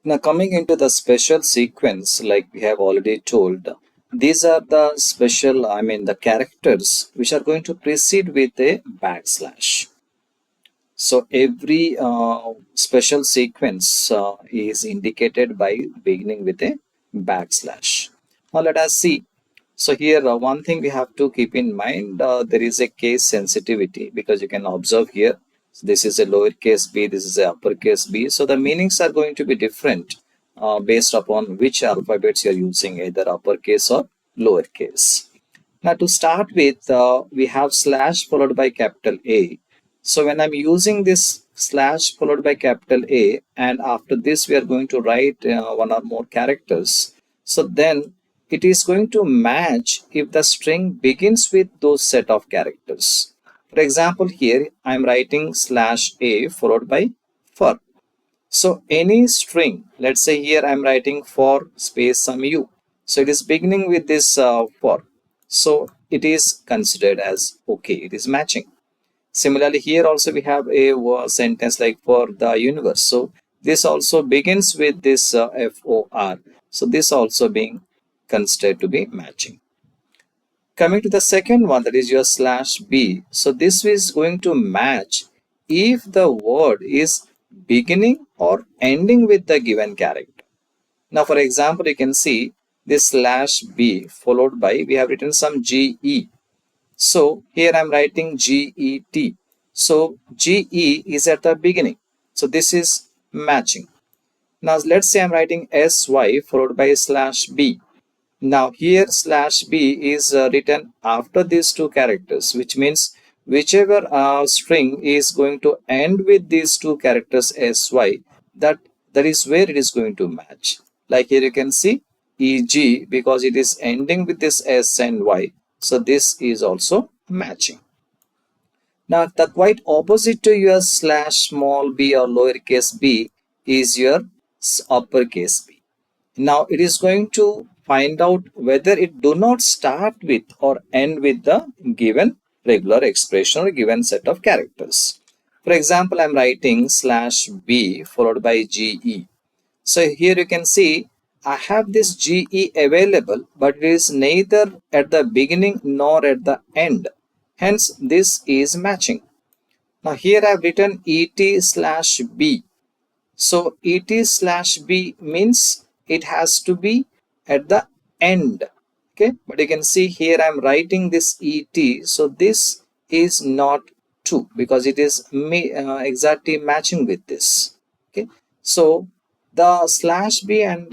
Now coming into the special sequence, like we have already told, these are the special, the characters which are going to precede with a backslash. So every special sequence is indicated by beginning with a backslash. Now let us see. So here one thing we have to keep in mind, there is a case sensitivity because you can observe here. So this is a lowercase b, this is a uppercase b. So the meanings are going to be different based upon which alphabets you are using, either uppercase or lowercase. Now to start with, we have slash followed by capital A. So when I'm using this slash followed by capital A, and after this we are going to write one or more characters. So then it is going to match if the string begins with those set of characters. For example, here I'm writing slash A followed by for. So any string, let's say here I'm writing for space some u. So it is beginning with this for. So it is considered as okay, it is matching. Similarly, here also we have a sentence like for the universe. So this also begins with this for. So this also being considered to be matching. Coming to the second one, that is your slash b. So this is going to match if the word is beginning or ending with the given character. Now, for example, you can see this slash b followed by, we have written some ge. So here I'm writing get. So ge is at the beginning. So this is matching. Now let's say I'm writing sy followed by slash b. Now here slash b is written after these two characters, which means whichever string is going to end with these two characters sy, that is where it is going to match. Like here you can see eg, because it is ending with this s and y. So this is also matching. Now the quite opposite to your slash small b or lowercase b is your uppercase b. Now it is going to find out whether it do not start with or end with the given regular expression or given set of characters. For example, I'm writing slash b followed by ge. So here you can see I have this ge available, but it is neither at the beginning nor at the end. Hence, this is matching. Now here I have written et slash b. So et slash b means it has to be at the end. Okay, but you can see here I am writing this et. So this is not true because it is exactly matching with this. Okay, so the slash b and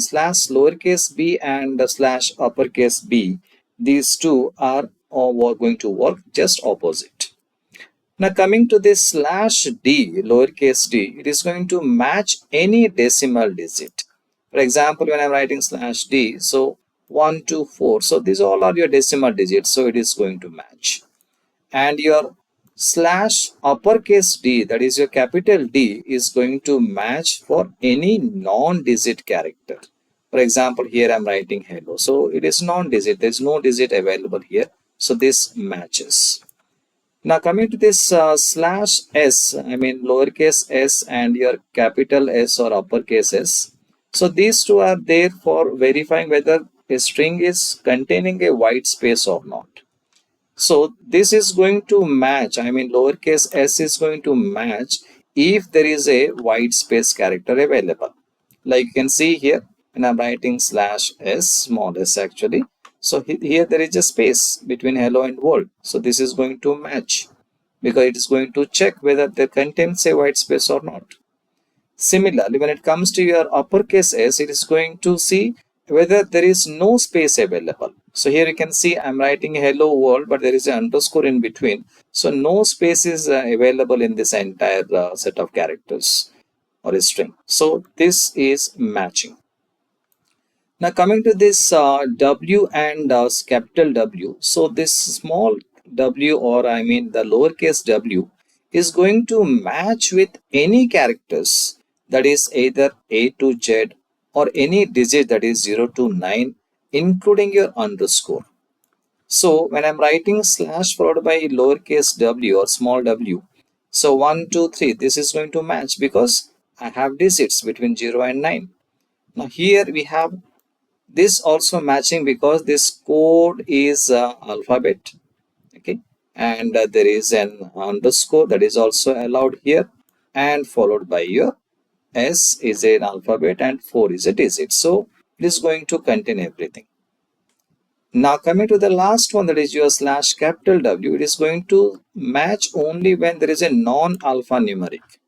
slash lowercase b and the slash uppercase b, these two are all going to work just opposite. Now coming to this slash d, lowercase d, it is going to match any decimal digit. For example, when I'm writing slash d, so 1, 2, 4, so these all are your decimal digits, so it is going to match. And your slash uppercase d, that is your capital D, is going to match for any non-digit character. For example, here I'm writing hello, so it is non-digit, there is no digit available here, so this matches. Now coming to this slash s, lowercase s and your capital S or uppercase s. So these two are there for verifying whether a string is containing a white space or not. So this is going to match, lowercase s is going to match if there is a white space character available. Like you can see here, when I'm writing slash s, small s actually. So here there is a space between hello and world. So this is going to match because it is going to check whether there contains a white space or not. Similarly, when it comes to your uppercase s, it is going to see whether there is no space available. So here you can see I'm writing hello world, but there is an underscore in between. So no space is available in this entire set of characters or a string. So this is matching. Now coming to this W and capital W. So this small w, or the lowercase w, is going to match with any characters, that is either A to Z or any digit that is 0 to 9, including your underscore. So when I'm writing slash followed by lowercase w or small w, so 1, 2, 3, this is going to match because I have digits between 0 and 9. Now here we have this also matching because this code is alphabet. Okay, and there is an underscore that is also allowed here, and followed by your S is an alphabet and 4 is a digit. So it is going to contain everything. Now coming to the last one, that is your slash capital W, it is going to match only when there is a non-alphanumeric.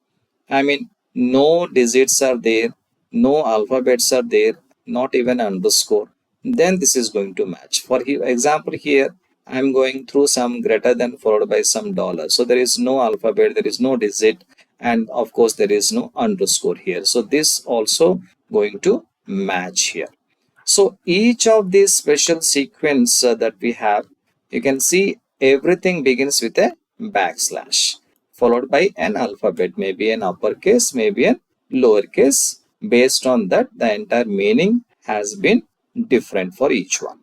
I mean, no digits are there, no alphabets are there, not even underscore. Then this is going to match. For example, here I'm going through some greater than followed by some dollar. So there is no alphabet, there is no digit, and of course there is no underscore here. So this also going to match here. So each of these special sequence that we have, you can see everything begins with a backslash followed by an alphabet, maybe an uppercase, maybe an lowercase. Based on that, the entire meaning has been different for each one.